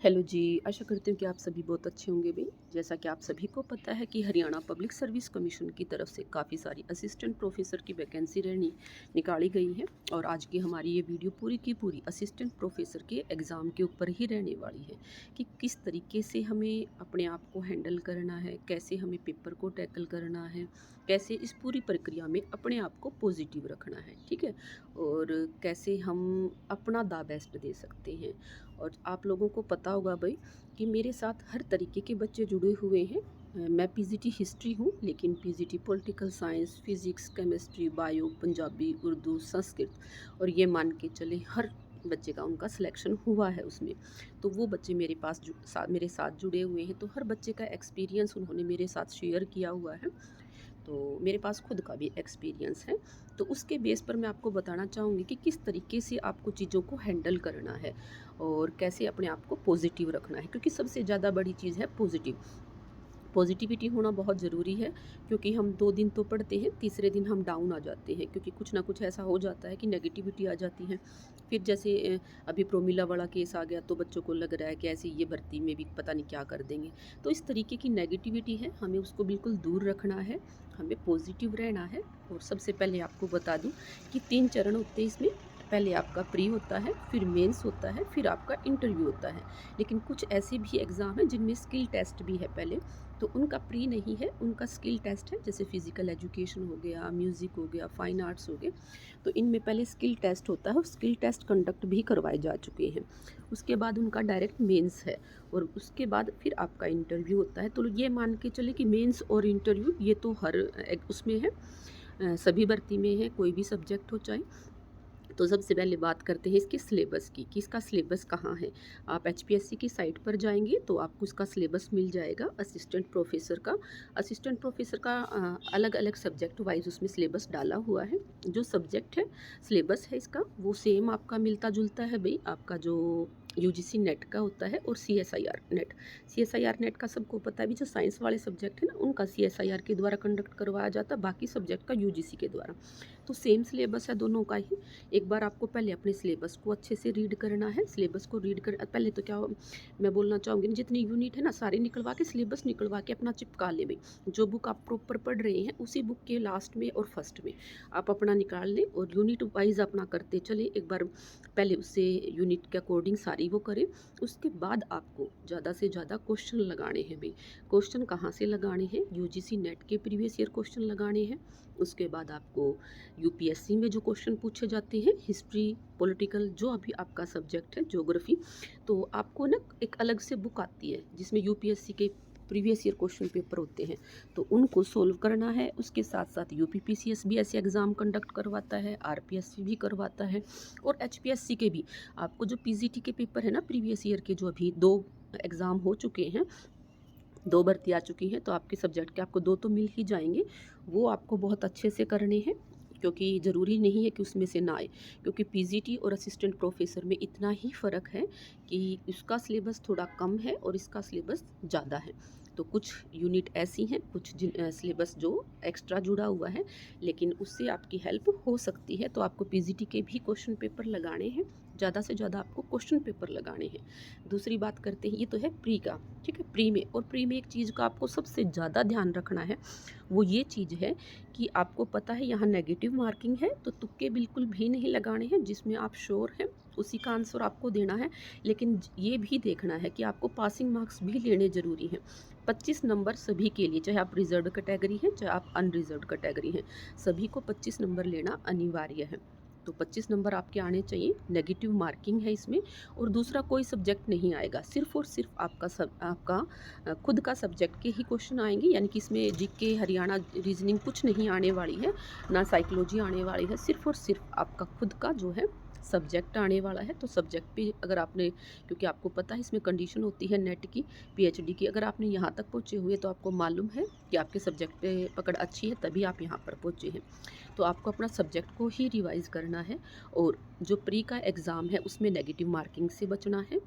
Hello जी, आशा करती हूँ कि आप सभी बहुत अच्छे होंगे भी। जैसा कि आप सभी को पता है कि हरियाणा पब्लिक सर्विस कमीशन की तरफ से काफ़ी सारी असिस्टेंट प्रोफेसर की वैकेंसी निकाली गई है और आज की हमारी ये वीडियो पूरी की पूरी असिस्टेंट प्रोफेसर के एग्ज़ाम के ऊपर ही रहने वाली है कि किस तरीके से हमें अपने आप को हैंडल करना है, कैसे हमें पेपर को टैकल करना है, कैसे इस पूरी प्रक्रिया में अपने आप को पॉजिटिव रखना है, ठीक है? और कैसे हम अपना द बेस्ट दे सकते हैं। और आप लोगों को पता होगा भाई कि मेरे साथ हर तरीके के बच्चे जुड़े हुए हैं। मैं पीजीटी हिस्ट्री हूँ, लेकिन PGT political science, physics, chemistry, bio, Punjabi, Urdu, Sanskrit और ये मान के चले हर बच्चे का उनका सिलेक्शन हुआ है उसमें। तो वो बच्चे मेरे साथ जुड़े हुए हैं, तो हर बच्चे का एक्सपीरियंस उन्होंने मेरे साथ शेयर किया हुआ है। तो मेरे पास खुद का भी एक्सपीरियंस है। तो उसके बेस पर मैं आपको बताना चाहूँगी कि किस तरीके से आपको चीज़ों को हैंडल करना है और कैसे अपने आप को पॉजिटिव रखना है, क्योंकि सबसे ज़्यादा बड़ी चीज़ है पॉजिटिविटी होना बहुत ज़रूरी है। क्योंकि हम 2 दिन तो पढ़ते हैं, तीसरे दिन हम डाउन आ जाते हैं, क्योंकि कुछ ना कुछ ऐसा हो जाता है कि नेगेटिविटी आ जाती है। फिर जैसे अभी प्रोमिला वाला केस आ गया, तो बच्चों को लग रहा है कि ऐसे ये भर्ती में भी पता नहीं क्या कर देंगे। तो इस तरीके की नेगेटिविटी है, हमें उसको बिल्कुल दूर रखना है, हमें पॉजिटिव रहना है। और सबसे पहले आपको बता दूँ कि 3 चरण होते हैं इसमें। पहले आपका प्री होता है, फिर मेंस होता है, फिर आपका इंटरव्यू होता है। लेकिन कुछ ऐसे भी एग्ज़ाम हैं जिनमें स्किल टेस्ट भी है पहले, तो उनका प्री नहीं है, उनका स्किल टेस्ट है। जैसे फिज़िकल एजुकेशन हो गया, म्यूज़िक हो गया, फाइन आर्ट्स हो गए, तो इनमें पहले स्किल टेस्ट होता है और स्किल टेस्ट कंडक्ट भी करवाए जा चुके हैं। उसके बाद उनका डायरेक्ट मेंस है और उसके बाद फिर आपका इंटरव्यू होता है। तो ये मान के चले कि मेंस और इंटरव्यू ये तो हर एक उसमें है, सभी भर्ती में है, कोई भी सब्जेक्ट हो चाहे। तो सबसे पहले बात करते हैं इसके सिलेबस की कि इसका सिलेबस कहाँ है। आप एचपीएससी की साइट पर जाएंगे तो आपको इसका सिलेबस मिल जाएगा असिस्टेंट प्रोफेसर का। असिस्टेंट प्रोफेसर का अलग अलग सब्जेक्ट वाइज उसमें सिलेबस डाला हुआ है। जो सब्जेक्ट है, सिलेबस है इसका, वो सेम आपका मिलता जुलता है भाई, आपका जो यूजीसी नेट का होता है और सीएसआईआर नेट का सबको पता है भी। जो साइंस वाले सब्जेक्ट है ना, उनका सीएसआईआर के द्वारा कंडक्ट करवाया जाता है, बाकी सब्जेक्ट का यूजीसी के द्वारा। तो सेम सिलेबस है दोनों का ही। एक बार आपको पहले अपने सिलेबस को अच्छे से रीड करना है। सिलेबस को रीड कर पहले तो क्या मैं बोलना चाहूँगी ना, जितनी यूनिट है ना सारी निकलवा के, सिलेबस निकलवा के अपना चिपका ले भाई। जो बुक आप प्रॉपर पढ़ रहे हैं उसी बुक के लास्ट में और फर्स्ट में आप अपना निकाल लें और यूनिट वाइज अपना करते चले। एक बार पहले उससे यूनिट के अकॉर्डिंग सारी वो करें। उसके बाद आपको ज़्यादा से ज़्यादा क्वेश्चन लगाने हैं भाई। क्वेश्चन कहाँ से लगाने हैं? यूजीसी नेट के प्रीवियस ईयर क्वेश्चन लगाने हैं। उसके बाद आपको यूपीएससी में जो क्वेश्चन पूछे जाते हैं, हिस्ट्री, पॉलिटिकल, जो अभी आपका सब्जेक्ट है, ज्योग्राफी, तो आपको ना एक अलग से बुक आती है जिसमें यूपीएससी के प्रीवियस ईयर क्वेश्चन पेपर होते हैं, तो उनको सोल्व करना है। उसके साथ साथ यूपीपीसीएस भी ऐसे एग्ज़ाम कंडक्ट करवाता है, आरपीएससी भी करवाता है और एचपीएससी के भी। आपको जो पीजीटी के पेपर है ना प्रीवियस ईयर के, जो अभी 2 एग्ज़ाम हो चुके हैं, 2 भर्ती आ चुकी हैं, तो आपके सब्जेक्ट के आपको 2 तो मिल ही जाएँगे। वो आपको बहुत अच्छे से करने हैं, क्योंकि ज़रूरी नहीं है कि उसमें से ना आए। क्योंकि पीजीटी और असिस्टेंट प्रोफेसर में इतना ही फ़र्क है कि उसका सिलेबस थोड़ा कम है और इसका सिलेबस ज़्यादा है। तो कुछ यूनिट ऐसी हैं, कुछ सिलेबस जो एक्स्ट्रा जुड़ा हुआ है, लेकिन उससे आपकी हेल्प हो सकती है। तो आपको पीजीटी के भी क्वेश्चन पेपर लगाने हैं, ज़्यादा से ज़्यादा आपको क्वेश्चन पेपर लगाने हैं। दूसरी बात करते हैं, ये तो है प्री का, ठीक है। प्री में, और प्री में एक चीज़ का आपको सबसे ज़्यादा ध्यान रखना है, वो ये चीज़ है कि आपको पता है यहाँ नेगेटिव मार्किंग है, तो तुक्के बिल्कुल भी नहीं लगाने हैं। जिसमें आप श्योर हैं उसी का आंसर आपको देना है। लेकिन ये भी देखना है कि आपको पासिंग मार्क्स भी लेने ज़रूरी हैं। 25 नंबर सभी के लिए, चाहे आप रिजर्व कैटेगरी हैं चाहे आप अनरिजर्व कैटेगरी हैं, सभी को 25 नंबर लेना अनिवार्य है। तो 25 नंबर आपके आने चाहिए, नेगेटिव मार्किंग है इसमें। और दूसरा कोई सब्जेक्ट नहीं आएगा, सिर्फ और सिर्फ आपका खुद का सब्जेक्ट के ही क्वेश्चन आएंगे। यानी कि इसमें जीके, हरियाणा, रीजनिंग कुछ नहीं आने वाली है, ना साइकोलॉजी आने वाली है। सिर्फ और सिर्फ आपका खुद का जो है सब्जेक्ट आने वाला है। तो सब्जेक्ट पे अगर आपने, क्योंकि आपको पता है इसमें कंडीशन होती है नेट की, पीएचडी की, अगर आपने यहाँ तक पहुँचे हुए तो आपको मालूम है कि आपके सब्जेक्ट पे पकड़ अच्छी है, तभी आप यहाँ पर पहुँचे हैं। तो आपको अपना सब्जेक्ट को ही रिवाइज़ करना है। और जो प्री का एग्ज़ाम है उसमें नेगेटिव मार्किंग से बचना है।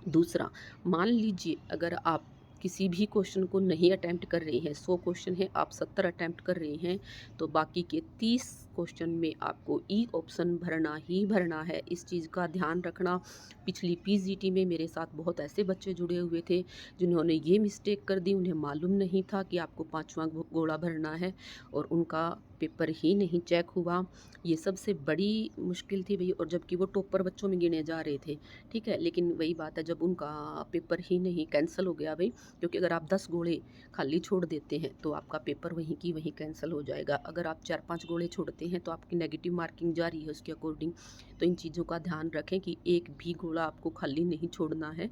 दूसरा, मान लीजिए अगर आप किसी भी क्वेश्चन को नहीं अटेम्प्ट कर रहे हैं, 100 क्वेश्चन है, आप 70 अटेम्प्ट कर रहे हैं, तो बाकी के 30 क्वेश्चन में आपको ई ऑप्शन भरना ही भरना है, इस चीज़ का ध्यान रखना। पिछली पीजीटी में मेरे साथ बहुत ऐसे बच्चे जुड़े हुए थे जिन्होंने ये मिस्टेक कर दी, उन्हें मालूम नहीं था कि आपको 5वां घोड़ा भरना है और उनका पेपर ही नहीं चेक हुआ। ये सबसे बड़ी मुश्किल थी भई, और जबकि वो टॉपर बच्चों में गिने जा रहे थे, ठीक है। लेकिन वही बात है, जब उनका पेपर ही नहीं कैंसिल हो गया भाई, क्योंकि अगर आप 10 घोड़े खाली छोड़ देते हैं तो आपका पेपर वहीं की वहीं कैंसिल हो जाएगा। अगर आप 4-5 घोड़े छोड़ते हैं तो आपकी नेगेटिव मार्किंग जारी है उसके अकॉर्डिंग। तो इन चीज़ों का ध्यान रखें कि एक भी घोड़ा आपको खाली नहीं छोड़ना है,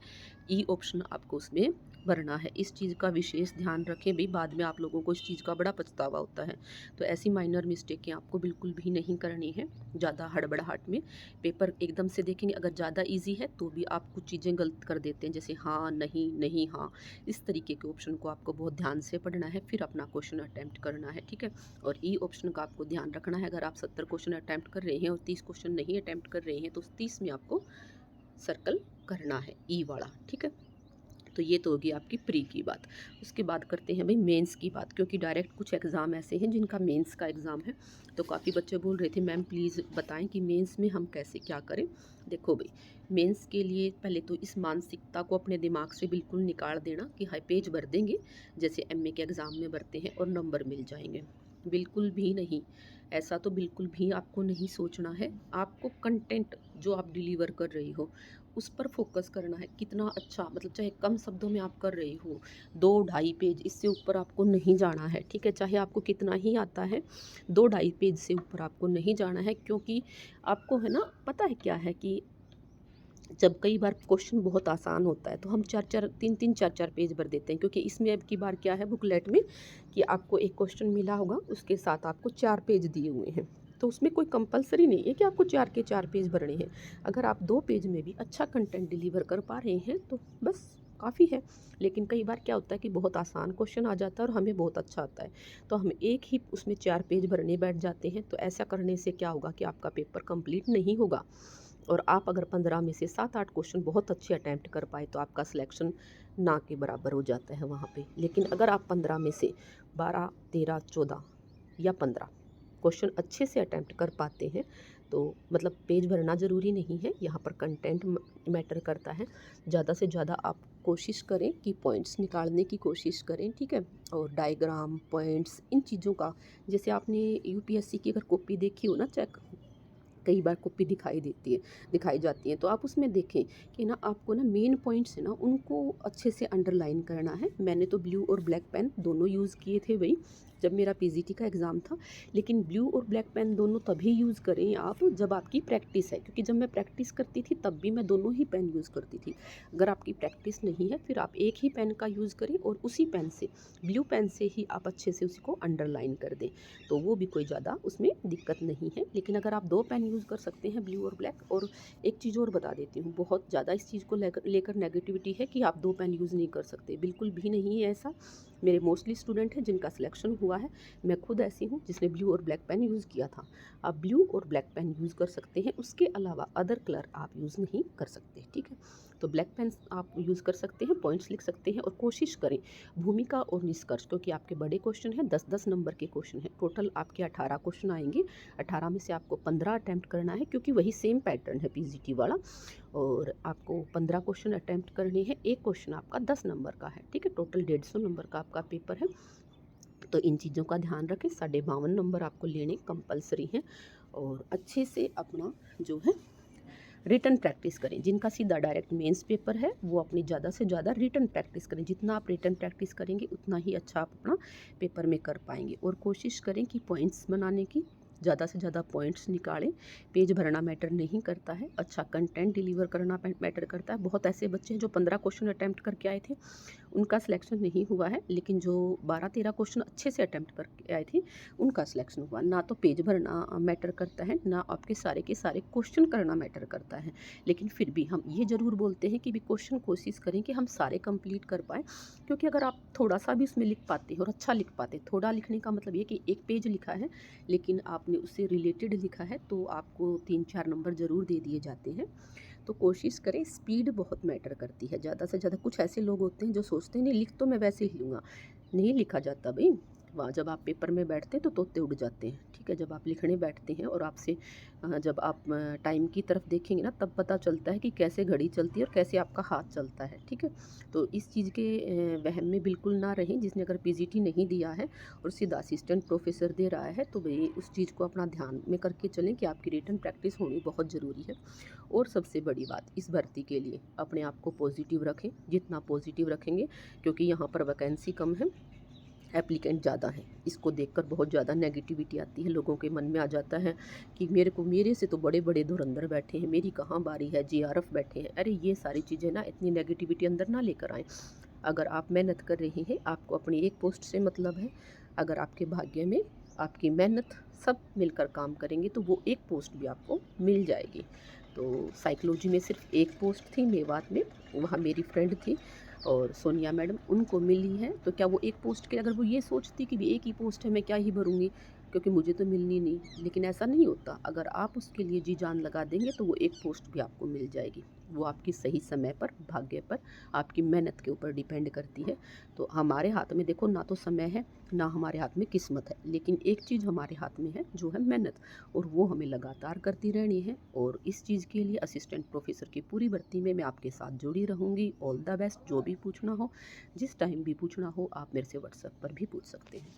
ई ऑप्शन आपको उसमें भरना है। इस चीज़ का विशेष ध्यान रखें भाई, बाद में आप लोगों को इस चीज़ का बड़ा पछतावा होता है। तो ऐसी माइनर मिस्टेकें आपको बिल्कुल भी नहीं करनी है। ज़्यादा हड़बड़ाहट में पेपर एकदम से देखेंगे, अगर ज़्यादा इजी है तो भी आप कुछ चीज़ें गलत कर देते हैं, जैसे हाँ नहीं नहीं हाँ, इस तरीके के ऑप्शन को आपको बहुत ध्यान से पढ़ना है, फिर अपना क्वेश्चन अटैम्प्ट करना है, ठीक है। और ई ऑप्शन का आपको ध्यान रखना है, अगर आप 70 क्वेश्चन अटैम्प्ट कर रहे हैं और 30 क्वेश्चन नहीं अटैम्प्ट कर रहे हैं तो उस 30 में आपको सर्कल करना है ई वाला, ठीक है। तो ये तो होगी आपकी प्री की बात। उसके बाद करते हैं भाई मेंस की बात, क्योंकि डायरेक्ट कुछ एग्ज़ाम ऐसे हैं जिनका मेंस का एग्ज़ाम है। तो काफ़ी बच्चे बोल रहे थे मैम प्लीज़ बताएं कि मेंस में हम कैसे क्या करें। देखो भाई, मेंस के लिए पहले तो इस मानसिकता को अपने दिमाग से बिल्कुल निकाल देना कि हाई पेज भर देंगे जैसे एमए के एग्ज़ाम में भरते हैं और नंबर मिल जाएंगे। बिल्कुल भी नहीं, ऐसा तो बिल्कुल भी आपको नहीं सोचना है। आपको कंटेंट जो आप डिलीवर कर रही हो उस पर फोकस करना है, कितना अच्छा, मतलब चाहे कम शब्दों में आप कर रही हो, 2-2.5 पेज, इससे ऊपर आपको नहीं जाना है, ठीक है। चाहे आपको कितना ही आता है, 2-2.5 पेज से ऊपर आपको नहीं जाना है, क्योंकि आपको है ना पता है क्या है कि जब कई बार क्वेश्चन बहुत आसान होता है तो हम 4-4 3-3 4-4 पेज भर देते हैं, क्योंकि इसमें अब की बार क्या है बुकलेट में कि आपको एक क्वेश्चन मिला होगा उसके साथ आपको 4 पेज दिए हुए हैं। तो उसमें कोई कंपलसरी नहीं है कि आपको 4 के 4 पेज भरने हैं। अगर आप 2 पेज में भी अच्छा कंटेंट डिलीवर कर पा रहे हैं तो बस काफ़ी है। लेकिन कई बार क्या होता है कि बहुत आसान क्वेश्चन आ जाता है और हमें बहुत अच्छा आता है, तो हम एक ही उसमें 4 पेज भरने बैठ जाते हैं। तो ऐसा करने से क्या होगा कि आपका पेपर कंप्लीट नहीं होगा। और आप अगर 15 में से 7-8 क्वेश्चन बहुत अच्छे अटैम्प्ट कर पाए तो आपका सिलेक्शन ना के बराबर हो जाता है वहाँ पे। लेकिन अगर आप 15 में से 12, 13, 14 या 15 क्वेश्चन अच्छे से अटैम्प्ट कर पाते हैं तो मतलब पेज भरना ज़रूरी नहीं है, यहाँ पर कंटेंट मैटर करता है। ज़्यादा से ज़्यादा आप कोशिश करें कि पॉइंट्स निकालने की कोशिश करें, ठीक है। और डायग्राम, पॉइंट्स, इन चीज़ों का, जैसे आपने यूपीएससी की अगर कॉपी देखी हो ना चेक, कई बार कॉपी दिखाई जाती है, तो आप उसमें देखें कि ना आपको ना मेन पॉइंट्स है ना उनको अच्छे से अंडरलाइन करना है। मैंने तो ब्लू और ब्लैक पेन दोनों यूज़ किए थे भाई जब मेरा पीजीटी का एग्ज़ाम था। लेकिन ब्लू और ब्लैक पेन दोनों तभी यूज़ करें आप जब आपकी प्रैक्टिस है, क्योंकि जब मैं प्रैक्टिस करती थी तब भी मैं दोनों ही पेन यूज़ करती थी। अगर आपकी प्रैक्टिस नहीं है फिर आप एक ही पेन का यूज़ करें और उसी पेन से, ब्लू पेन से ही आप अच्छे से उसको अंडरलाइन कर दें, तो वो भी कोई ज़्यादा उसमें दिक्कत नहीं है। लेकिन अगर आप 2 पेन यूज़ कर सकते हैं, ब्लू और ब्लैक। और एक चीज़ और बता देती हूँ, बहुत ज़्यादा इस चीज़ को लेकर नेगेटिविटी है कि आप 2 पेन यूज़ नहीं कर सकते, बिल्कुल भी नहीं है ऐसा। मेरे मोस्टली स्टूडेंट हैं जिनका सिलेक्शन हुआ है, मैं खुद ऐसी हूँ जिसने ब्लू और ब्लैक पेन यूज़ किया था। आप ब्लू और ब्लैक पेन यूज़ कर सकते हैं, उसके अलावा अदर कलर आप यूज़ नहीं कर सकते, ठीक है। तो ब्लैक पेन आप यूज़ कर सकते हैं, पॉइंट्स लिख सकते हैं। और कोशिश करें भूमिका और निष्कर्ष, क्योंकि आपके बड़े क्वेश्चन हैं, 10-10 नंबर के क्वेश्चन हैं, टोटल आपके 18 क्वेश्चन आएंगे। 18 में से आपको 15 अटैम्प्ट करना है, क्योंकि वही सेम पैटर्न है पीजीटी वाला। और आपको 15 क्वेश्चन अटैम्प्ट करने हैं, एक क्वेश्चन आपका 10 नंबर का है, ठीक है। टोटल 150 नंबर का आपका पेपर है। तो इन चीज़ों का ध्यान रखें, 52.5 नंबर आपको लेने कंपलसरी हैं। और अच्छे से अपना जो है रिटन प्रैक्टिस करें। जिनका सीधा डायरेक्ट मेंस पेपर है वो अपनी ज़्यादा से ज़्यादा रिटन प्रैक्टिस करें। जितना आप रिटन प्रैक्टिस करेंगे उतना ही अच्छा आप अपना पेपर में कर पाएंगे। और कोशिश करें कि पॉइंट्स बनाने की, ज़्यादा से ज़्यादा पॉइंट्स निकालें। पेज भरना मैटर नहीं करता है, अच्छा कंटेंट डिलीवर करना मैटर करता है। बहुत ऐसे बच्चे हैं जो 15 क्वेश्चन अटैम्प्ट करके आए थे, उनका सिलेक्शन नहीं हुआ है। लेकिन जो 12-13 क्वेश्चन अच्छे से अटैम्प्ट करके आए थे उनका सिलेक्शन हुआ। ना तो पेज भरना मैटर करता है, ना आपके सारे के सारे क्वेश्चन करना मैटर करता है। लेकिन फिर भी हम ये ज़रूर बोलते हैं कि भी क्वेश्चन कोशिश करें कि हम सारे कंप्लीट कर पाएँ, क्योंकि अगर आप थोड़ा सा भी उसमें लिख पाते हैं और अच्छा लिख पाते, थोड़ा लिखने का मतलब ये कि एक पेज लिखा है लेकिन आपने उससे रिलेटेड लिखा है, तो आपको 3-4 नंबर ज़रूर दे दिए जाते हैं। तो कोशिश करें, स्पीड बहुत मैटर करती है ज़्यादा से ज़्यादा। कुछ ऐसे लोग होते हैं जो सोचते हैं नहीं लिख तो मैं वैसे ही लूँगा, नहीं लिखा जाता भाई। वहाँ जब आप पेपर में बैठते हैं तो तोते उड़ जाते हैं, ठीक है। जब आप लिखने बैठते हैं और आपसे जब आप टाइम की तरफ देखेंगे ना, तब पता चलता है कि कैसे घड़ी चलती है और कैसे आपका हाथ चलता है, ठीक है। तो इस चीज़ के वहम में बिल्कुल ना रहें। जिसने अगर पीजीटी नहीं दिया है और सीधा असिस्टेंट प्रोफेसर दे रहा है, तो भाई उस चीज़ को अपना ध्यान में करके चलें कि आपकी रिटन प्रैक्टिस होनी बहुत ज़रूरी है। और सबसे बड़ी बात इस भर्ती के लिए अपने आप को पॉजिटिव रखें, जितना पॉजिटिव रखेंगे, क्योंकि यहाँ पर वैकेंसी कम है, एप्लीकेंट ज़्यादा हैं। इसको देखकर बहुत ज़्यादा नेगेटिविटी आती है, लोगों के मन में आ जाता है कि मेरे से तो बड़े बड़े धुरंधर बैठे हैं, मेरी कहाँ बारी है, जेआरएफ बैठे हैं। अरे ये सारी चीज़ें ना, इतनी नेगेटिविटी अंदर ना लेकर आएँ। अगर आप मेहनत कर रहे हैं, आपको अपनी एक पोस्ट से मतलब है, अगर आपके भाग्य में आपकी मेहनत सब मिलकर काम करेंगे तो वो एक पोस्ट भी आपको मिल जाएगी। तो साइकोलॉजी में सिर्फ एक पोस्ट थी मेवात में, वहाँ मेरी फ्रेंड थी और सोनिया मैडम, उनको मिली है। तो क्या वो एक पोस्ट के, अगर वो ये सोचती कि भी एक ही पोस्ट है, मैं क्या ही भरूँगी क्योंकि मुझे तो मिलनी नहीं, लेकिन ऐसा नहीं होता। अगर आप उसके लिए जी जान लगा देंगे तो वो एक पोस्ट भी आपको मिल जाएगी। वो आपकी सही समय पर, भाग्य पर, आपकी मेहनत के ऊपर डिपेंड करती है। तो हमारे हाथ में देखो ना तो समय है, ना हमारे हाथ में किस्मत है, लेकिन एक चीज़ हमारे हाथ में है जो है मेहनत, और वो हमें लगातार करती रहनी है। और इस चीज़ के लिए असिस्टेंट प्रोफेसर की पूरी भर्ती में मैं आपके साथ जुड़ी रहूँगी। All the best. जो भी पूछना हो, जिस टाइम भी पूछना हो, आप मेरे से व्हाट्सएप पर भी पूछ सकते हैं।